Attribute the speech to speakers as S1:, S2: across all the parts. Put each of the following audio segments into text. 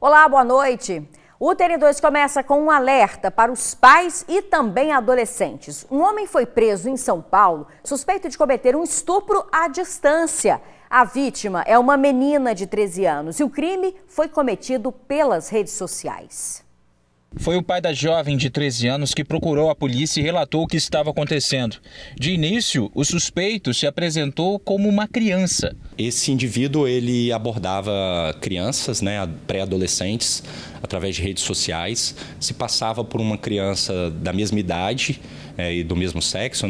S1: Olá, boa noite. O TN2 começa com um alerta para os pais e também adolescentes. Um homem foi preso em São Paulo, suspeito de cometer um estupro à distância. A vítima é uma menina de 13 anos e o crime foi cometido pelas redes sociais.
S2: Foi o pai da jovem de 13 anos que procurou a polícia e relatou o que estava acontecendo. De início, o suspeito se apresentou como uma criança.
S3: Esse indivíduo, ele abordava crianças, pré-adolescentes, através de redes sociais, se passava por uma criança da mesma idade e do mesmo sexo,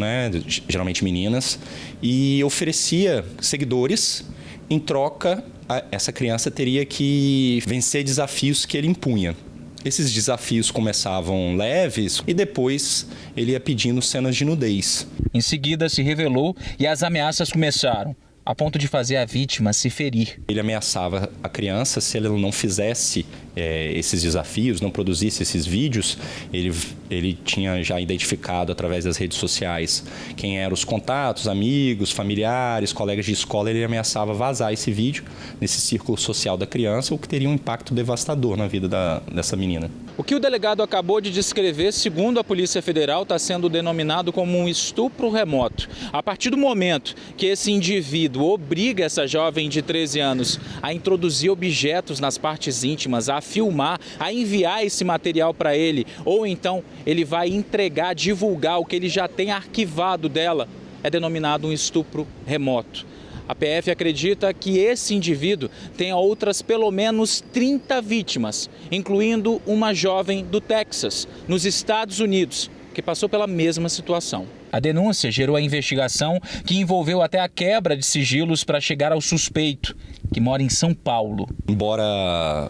S3: geralmente meninas, e oferecia seguidores. Em troca, essa criança teria que vencer desafios que ele impunha. Esses desafios começavam leves e depois ele ia pedindo cenas de nudez.
S2: Em seguida se revelou e as ameaças começaram, a ponto de fazer a vítima se ferir.
S3: Ele ameaçava a criança se ela não fizesse esses desafios, não produzisse esses vídeos. Ele tinha já identificado através das redes sociais quem eram os contatos, amigos, familiares, colegas de escola. Ele ameaçava vazar esse vídeo nesse círculo social da criança, o que teria um impacto devastador na vida dessa menina.
S2: O que o delegado acabou de descrever, segundo a Polícia Federal, está sendo denominado como um estupro remoto. A partir do momento que esse indivíduo obriga essa jovem de 13 anos a introduzir objetos nas partes íntimas, a filmar, a enviar esse material para ele, ou então ele vai entregar, divulgar o que ele já tem arquivado dela, é denominado um estupro remoto. A PF acredita que esse indivíduo tenha outras pelo menos 30 vítimas, incluindo uma jovem do Texas, nos Estados Unidos, que passou pela mesma situação. A denúncia gerou a investigação que envolveu até a quebra de sigilos para chegar ao suspeito, que mora em São Paulo.
S3: Embora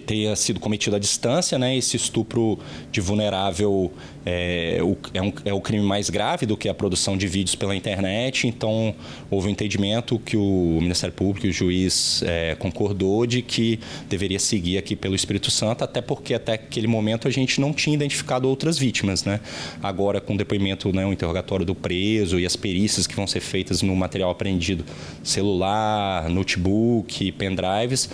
S3: tenha sido cometido à distância, esse estupro de vulnerável é o crime mais grave do que a produção de vídeos pela internet. Então, houve um entendimento que o Ministério Público e o juiz concordou de que deveria seguir aqui pelo Espírito Santo, até porque até aquele momento a gente não tinha identificado outras vítimas. Agora, com o depoimento, o interrogatório do preso e as perícias que vão ser feitas no material apreendido, celular, notebook, pendrives,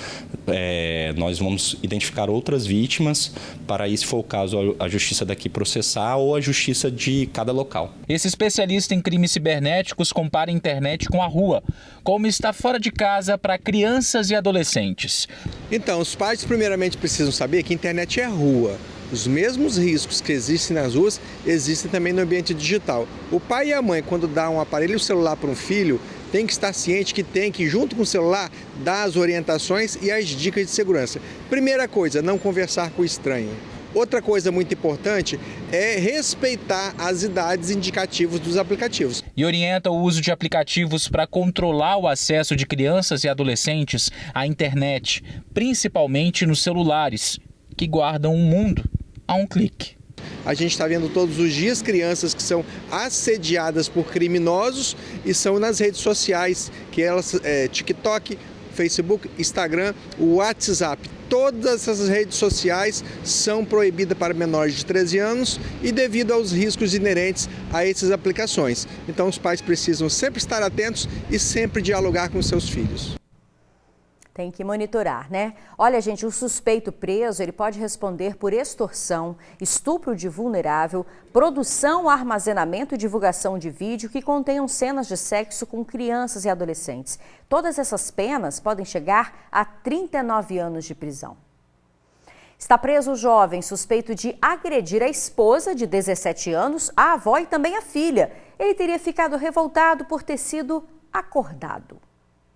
S3: nós vamos identificar outras vítimas para aí, se for o caso, a justiça daqui processar ou a justiça de cada local.
S2: Esse especialista em crimes cibernéticos compara a internet com a rua, como está fora de casa para crianças e adolescentes.
S4: Então, os pais primeiramente precisam saber que a internet é rua. Os mesmos riscos que existem nas ruas existem também no ambiente digital. O pai e a mãe, quando dá um aparelho celular para um filho, tem que estar ciente que tem que, junto com o celular, dar as orientações e as dicas de segurança. Primeira coisa, não conversar com o estranho. Outra coisa muito importante é respeitar as idades indicativas dos aplicativos.
S2: E orienta o uso de aplicativos para controlar o acesso de crianças e adolescentes à internet, principalmente nos celulares, que guardam o mundo a um clique.
S4: A gente está vendo todos os dias crianças que são assediadas por criminosos e são nas redes sociais, que elas TikTok, Facebook, Instagram, o WhatsApp. Todas essas redes sociais são proibidas para menores de 13 anos e devido aos riscos inerentes a essas aplicações. Então os pais precisam sempre estar atentos e sempre dialogar com seus filhos.
S1: Tem que monitorar, Olha, gente, o suspeito preso, ele pode responder por extorsão, estupro de vulnerável, produção, armazenamento e divulgação de vídeo que contenham cenas de sexo com crianças e adolescentes. Todas essas penas podem chegar a 39 anos de prisão. Está preso o jovem suspeito de agredir a esposa de 17 anos, a avó e também a filha. Ele teria ficado revoltado por ter sido acordado.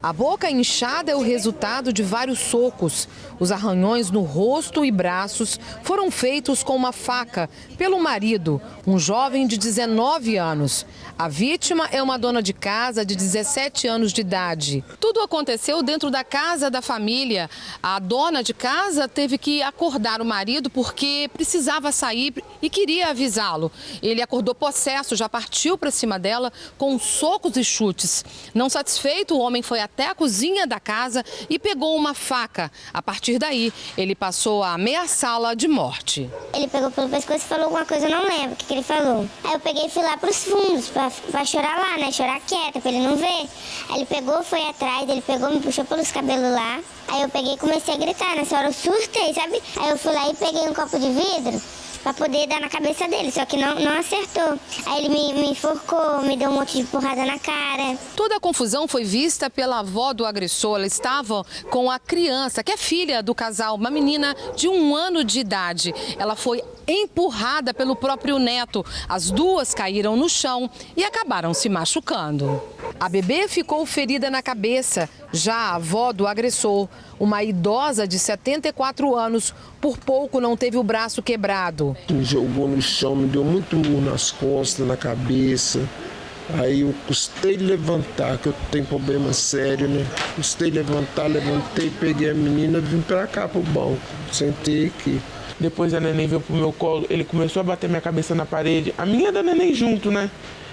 S5: A boca inchada é o resultado de vários socos. Os arranhões no rosto e braços foram feitos com uma faca pelo marido, um jovem de 19 anos. A vítima é uma dona de casa de 17 anos de idade. Tudo aconteceu dentro da casa da família. A dona de casa teve que acordar o marido porque precisava sair e queria avisá-lo. Ele acordou possesso, já partiu para cima dela com socos e chutes. Não satisfeito, o homem foi até a cozinha da casa e pegou uma faca. A partir daí, ele passou a ameaçá-la de morte.
S6: Ele pegou pelo pescoço e falou alguma coisa, eu não lembro o que ele falou. Aí eu peguei e fui lá pros fundos pra chorar lá, né? Chorar quieta, pra ele não ver. Aí ele pegou, foi atrás, ele pegou, me puxou pelos cabelos lá. Aí eu peguei e comecei a gritar. Nessa hora eu surtei, sabe? Aí eu fui lá e peguei um copo de vidro pra poder dar na cabeça dele, só que não acertou. Aí ele me enforcou, me deu um monte de porrada na cara.
S5: Toda a confusão foi vista pela avó do agressor. Ela estava com a criança, que é filha do casal, uma menina de 1 ano de idade. Ela foi empurrada pelo próprio neto. As duas caíram no chão e acabaram se machucando. A bebê ficou ferida na cabeça. Já a avó do agressor, uma idosa de 74 anos, por pouco não teve o braço quebrado.
S7: Me jogou no chão, me deu muito murro nas costas, na cabeça. Aí eu custei levantar, que eu tenho problema sério, né? Custei levantar, levantei, peguei a menina e vim pra cá pro banco. Sentei aqui.
S8: Depois a neném veio pro meu colo, ele começou a bater minha cabeça na parede. A minha da neném junto, né?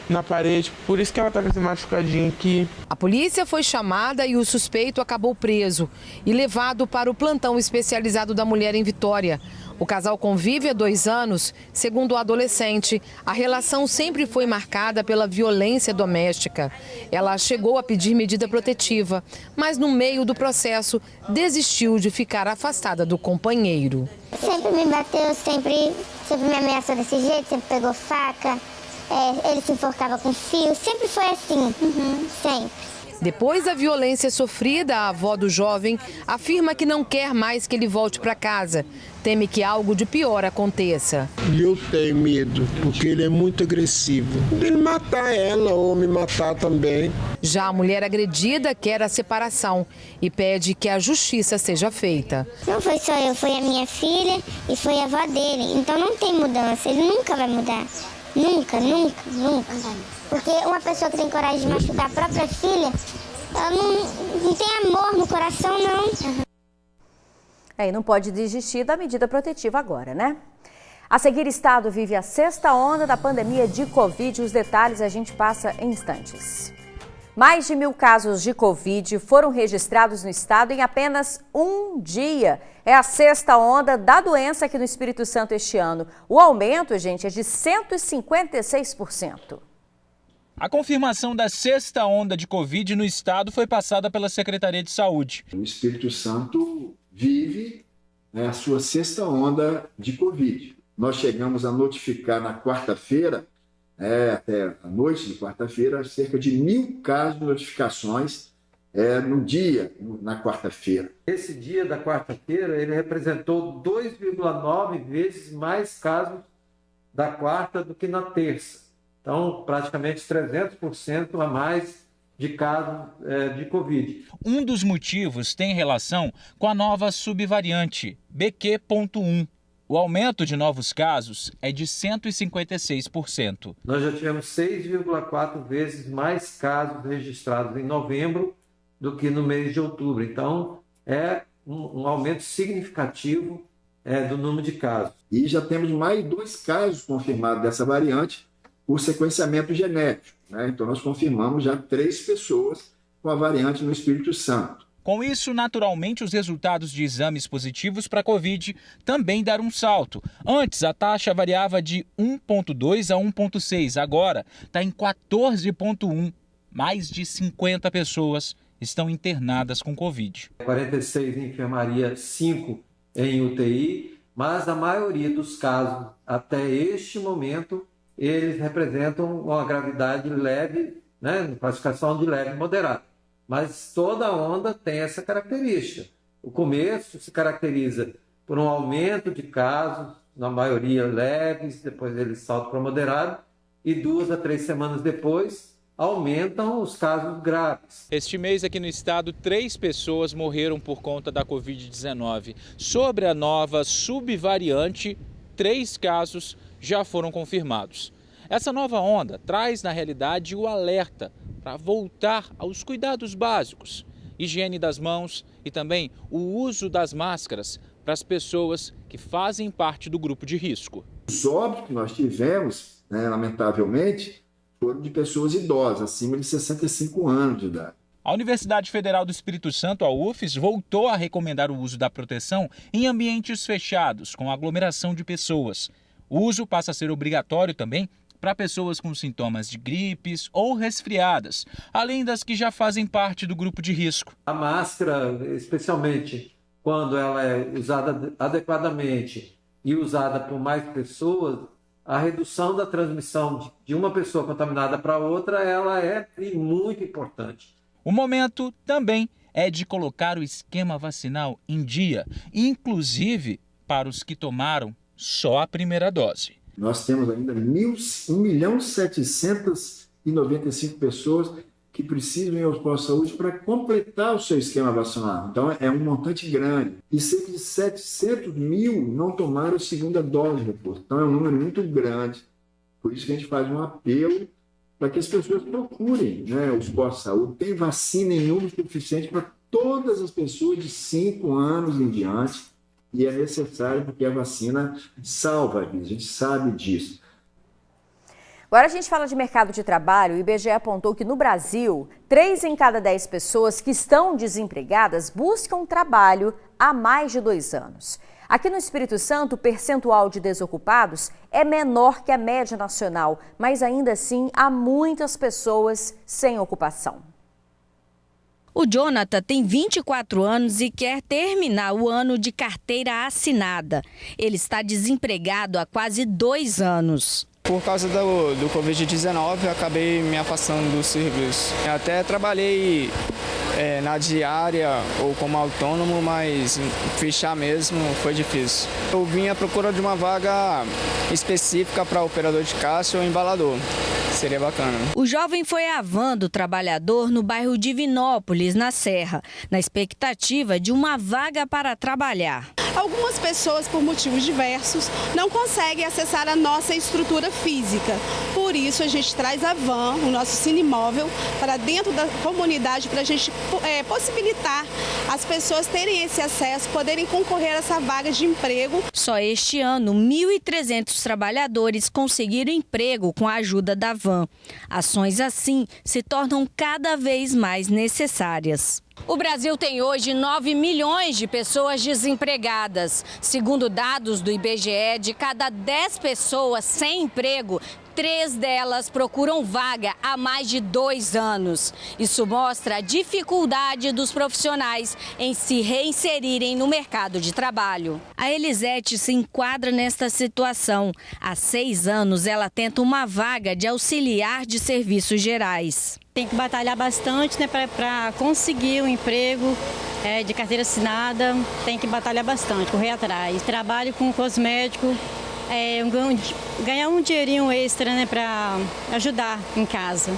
S8: Na parede, por isso que ela tá com esse machucadinho aqui.
S5: A polícia foi chamada e o suspeito acabou preso e levado para o plantão especializado da mulher em Vitória. O casal convive há 2 anos. Segundo o adolescente, a relação sempre foi marcada pela violência doméstica. Ela chegou a pedir medida protetiva, mas no meio do processo desistiu de ficar afastada do companheiro.
S6: Sempre me bateu, sempre me ameaçou desse jeito, sempre pegou faca. Ele se enforcava com fio, sempre foi assim, sempre.
S5: Depois da violência sofrida, a avó do jovem afirma que não quer mais que ele volte para casa. Teme que algo de pior aconteça.
S7: Eu tenho medo, porque ele é muito agressivo. Ele matar ela ou me matar também.
S5: Já a mulher agredida quer a separação e pede que a justiça seja feita.
S6: Não foi só eu, foi a minha filha e foi a avó dele. Então não tem mudança, ele nunca vai mudar. Nunca, nunca, nunca. Porque uma pessoa que tem coragem de machucar a própria filha, ela não tem amor no coração, não.
S1: E não pode desistir da medida protetiva agora, né? A seguir, o estado vive a 6ª onda da pandemia de Covid. Os detalhes a gente passa em instantes. Mais de 1.000 casos de Covid foram registrados no estado em apenas um dia. É a 6ª onda da doença aqui no Espírito Santo este ano. O aumento, gente, é de 156%.
S2: A confirmação da 6ª onda de Covid no estado foi passada pela Secretaria de Saúde.
S9: O Espírito Santo vive a sua 6ª onda de Covid. Nós chegamos a notificar na quarta-feira, até a noite de quarta-feira, cerca de 1.000 casos de notificações no dia, na quarta-feira.
S10: Esse dia da quarta-feira, ele representou 2,9 vezes mais casos da quarta do que na terça. Então, praticamente 300% a mais de casos de Covid.
S2: Um dos motivos tem relação com a nova subvariante, BQ.1. O aumento de novos casos é de 156%.
S10: Nós já tivemos 6,4 vezes mais casos registrados em novembro do que no mês de outubro. Então, é um aumento significativo do número de casos.
S9: E já temos mais 2 casos confirmados dessa variante por sequenciamento genético, né? Então, nós confirmamos já 3 pessoas com a variante no Espírito Santo.
S2: Com isso, naturalmente, os resultados de exames positivos para a Covid também deram um salto. Antes, a taxa variava de 1,2 a 1,6. Agora, está em 14,1. Mais de 50 pessoas estão internadas com Covid.
S10: 46 em enfermaria, 5 em UTI, mas a maioria dos casos, até este momento, eles representam uma gravidade leve, né, classificação de leve e moderada. Mas toda onda tem essa característica. O começo se caracteriza por um aumento de casos, na maioria leves, depois eles saltam para moderado, e 2 a 3 semanas depois aumentam os casos graves.
S2: Este mês aqui no estado, 3 pessoas morreram por conta da Covid-19. Sobre a nova subvariante, 3 casos já foram confirmados. Essa nova onda traz, na realidade, o alerta para voltar aos cuidados básicos, higiene das mãos e também o uso das máscaras para as pessoas que fazem parte do grupo de risco.
S9: Os óbitos que nós tivemos, lamentavelmente, foram de pessoas idosas, acima de 65 anos de idade.
S2: A Universidade Federal do Espírito Santo, a UFES, voltou a recomendar o uso da proteção em ambientes fechados, com aglomeração de pessoas. O uso passa a ser obrigatório também para pessoas com sintomas de gripes ou resfriadas, além das que já fazem parte do grupo de risco.
S10: A máscara, especialmente quando ela é usada adequadamente e usada por mais pessoas, a redução da transmissão de uma pessoa contaminada para outra, ela é muito importante.
S2: O momento também é de colocar o esquema vacinal em dia, inclusive para os que tomaram só a primeira dose.
S9: Nós temos ainda 1.795 pessoas que precisam ir aos postos de saúde para completar o seu esquema vacinal. Então é um montante grande. E cerca de 700 mil não tomaram a segunda dose de reforço. Então é um número muito grande. Por isso que a gente faz um apelo para que as pessoas procurem, né, os postos de saúde. Tem vacina em número suficiente para todas as pessoas de 5 anos em diante. E é necessário porque a vacina salva a vida, a gente sabe disso.
S1: Agora a gente fala de mercado de trabalho. O IBGE apontou que no Brasil, 3 em cada 10 pessoas que estão desempregadas buscam trabalho há mais de 2 anos. Aqui no Espírito Santo, o percentual de desocupados é menor que a média nacional, mas ainda assim há muitas pessoas sem ocupação.
S11: O Jonathan tem 24 anos e quer terminar o ano de carteira assinada. Ele está desempregado há quase 2 anos.
S12: Por causa do Covid-19, eu acabei me afastando do serviço. Eu até trabalhei na diária ou como autônomo, mas fechar mesmo foi difícil. Eu vim à procura de uma vaga específica para operador de caixa ou embalador. Seria bacana.
S11: O jovem foi à van do trabalhador no bairro Divinópolis, na Serra, na expectativa de uma vaga para trabalhar.
S13: Algumas pessoas, por motivos diversos, não conseguem acessar a nossa estrutura física. Por isso, a gente traz a van, o nosso cinemóvel, para dentro da comunidade, para a gente possibilitar as pessoas terem esse acesso, poderem concorrer a essa vaga de emprego.
S11: Só este ano, 1.300 trabalhadores conseguiram emprego com a ajuda da van. Ações assim se tornam cada vez mais necessárias. O Brasil tem hoje 9 milhões de pessoas desempregadas. Segundo dados do IBGE, de cada 10 pessoas sem emprego, 3 delas procuram vaga há mais de 2 anos. Isso mostra a dificuldade dos profissionais em se reinserirem no mercado de trabalho. A Elisete se enquadra nesta situação. Há 6 anos, ela tenta uma vaga de auxiliar de serviços gerais.
S14: Tem que batalhar bastante, né, para conseguir um emprego de carteira assinada. Tem que batalhar bastante, correr atrás. Trabalho com cosmético, ganhar um dinheirinho extra, né, para ajudar em casa.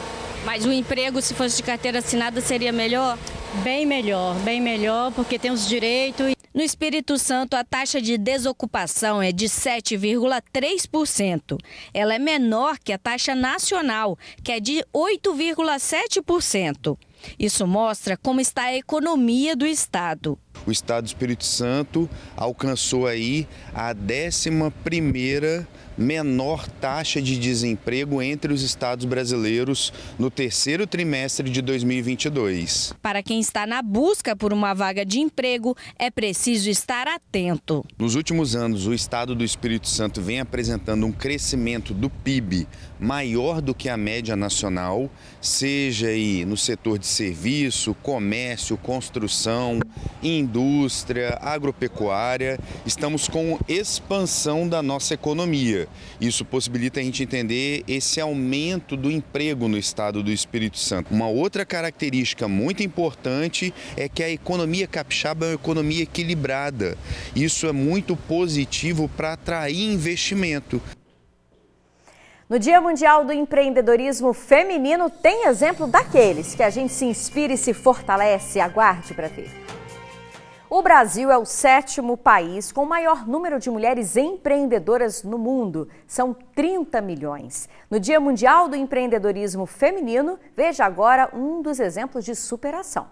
S11: Mas o emprego, se fosse de carteira assinada, seria melhor?
S14: Bem melhor, porque tem os direitos.
S11: No Espírito Santo, a taxa de desocupação é de 7,3%. Ela é menor que a taxa nacional, que é de 8,7%. Isso mostra como está a economia do estado.
S15: O estado do Espírito Santo alcançou aí a 11ª menor taxa de desemprego entre os estados brasileiros no 3º trimestre de 2022.
S11: Para quem está na busca por uma vaga de emprego, é preciso estar atento.
S15: Nos últimos anos, o estado do Espírito Santo vem apresentando um crescimento do PIB maior do que a média nacional, seja aí no setor de serviço, comércio, construção, indústria, agropecuária. Estamos com expansão da nossa economia. Isso possibilita a gente entender esse aumento do emprego no estado do Espírito Santo. Uma outra característica muito importante é que a economia capixaba é uma economia equilibrada. Isso é muito positivo para atrair investimento.
S1: No Dia Mundial do Empreendedorismo Feminino, tem exemplo daqueles que a gente se inspira e se fortalece. Aguarde para ver. O Brasil é o 7º país com o maior número de mulheres empreendedoras no mundo. São 30 milhões. No Dia Mundial do Empreendedorismo Feminino, veja agora um dos exemplos de superação.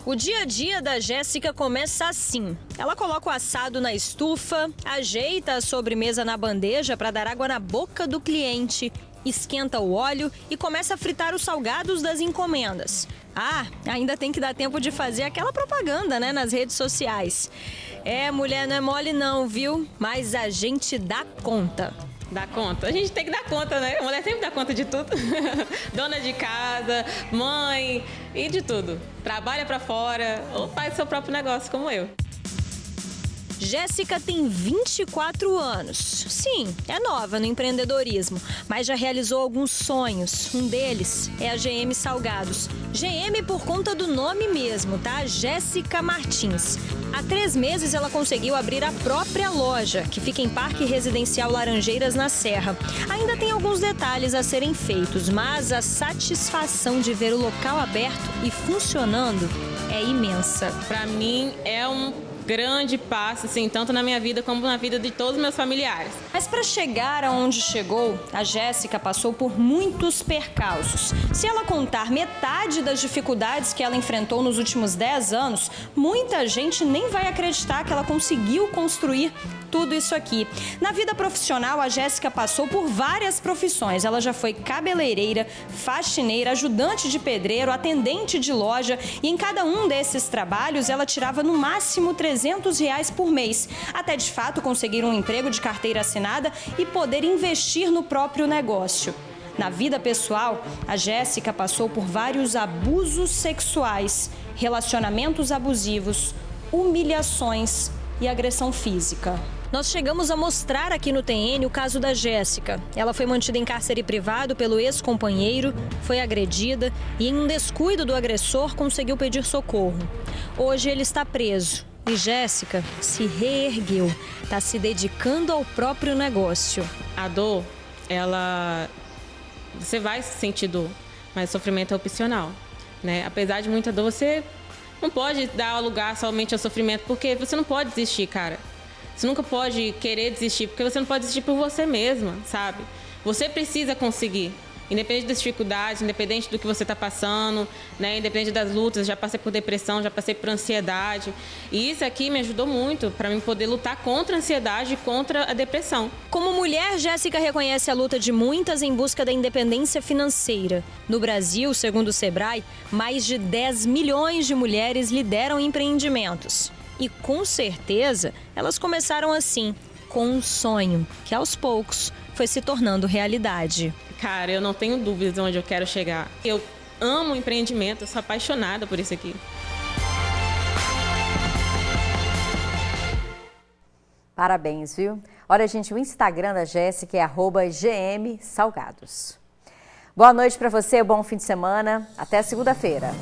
S16: O dia a dia da Jéssica começa assim. Ela coloca o assado na estufa, ajeita a sobremesa na bandeja para dar água na boca do cliente esquenta o óleo e começa a fritar os salgados das encomendas. Ah, ainda tem que dar tempo de fazer aquela propaganda, né, nas redes sociais. Mulher, não é mole não, viu? Mas a gente dá conta.
S17: Dá conta. A gente tem que dar conta, né? A mulher sempre dá conta de tudo. Dona de casa, mãe e de tudo. Trabalha pra fora ou faz seu próprio negócio, como eu.
S16: Jéssica tem 24 anos. Sim, é nova no empreendedorismo, mas já realizou alguns sonhos. Um deles é a GM Salgados. GM por conta do nome mesmo, tá? Jéssica Martins. Há 3 meses ela conseguiu abrir a própria loja, que fica em Parque Residencial Laranjeiras, na Serra. Ainda tem alguns detalhes a serem feitos, mas a satisfação de ver o local aberto e funcionando é imensa.
S17: Pra mim é um grande passo, assim, tanto na minha vida como na vida de todos os meus familiares.
S16: Mas para chegar aonde chegou, a Jéssica passou por muitos percalços. Se ela contar metade das dificuldades que ela enfrentou nos últimos 10 anos, muita gente nem vai acreditar que ela conseguiu construir tudo isso aqui. Na vida profissional, a Jéssica passou por várias profissões. Ela já foi cabeleireira, faxineira, ajudante de pedreiro, atendente de loja, e em cada um desses trabalhos ela tirava no máximo R$300 por mês, até de fato conseguir um emprego de carteira assinada e poder investir no próprio negócio. Na vida pessoal, a Jéssica passou por vários abusos sexuais, relacionamentos abusivos, humilhações e agressão física. Nós chegamos a mostrar aqui no TN o caso da Jéssica. Ela foi mantida em cárcere privado pelo ex-companheiro, foi agredida e, em um descuido do agressor, conseguiu pedir socorro. Hoje ele está preso e Jéssica se reergueu, está se dedicando ao próprio negócio.
S17: A dor, você vai sentir dor, mas o sofrimento é opcional, né? Apesar de muita dor, você não pode dar lugar somente ao sofrimento, porque você não pode desistir, cara. Você nunca pode querer desistir, porque você não pode desistir por você mesma, sabe? Você precisa conseguir. Independente das dificuldades, independente do que você está passando, né? Independente das lutas, já passei por depressão, já passei por ansiedade. E isso aqui me ajudou muito para mim poder lutar contra a ansiedade e contra a depressão.
S16: Como mulher, Jéssica reconhece a luta de muitas em busca da independência financeira. No Brasil, segundo o Sebrae, mais de 10 milhões de mulheres lideram empreendimentos. E com certeza, elas começaram assim, com um sonho, que aos poucos foi se tornando realidade.
S17: Cara, eu não tenho dúvidas de onde eu quero chegar. Eu amo o empreendimento, eu sou apaixonada por isso aqui.
S1: Parabéns, viu? Olha, gente, o Instagram da Jéssica é @gmsalgados. Boa noite para você, bom fim de semana. Até segunda-feira.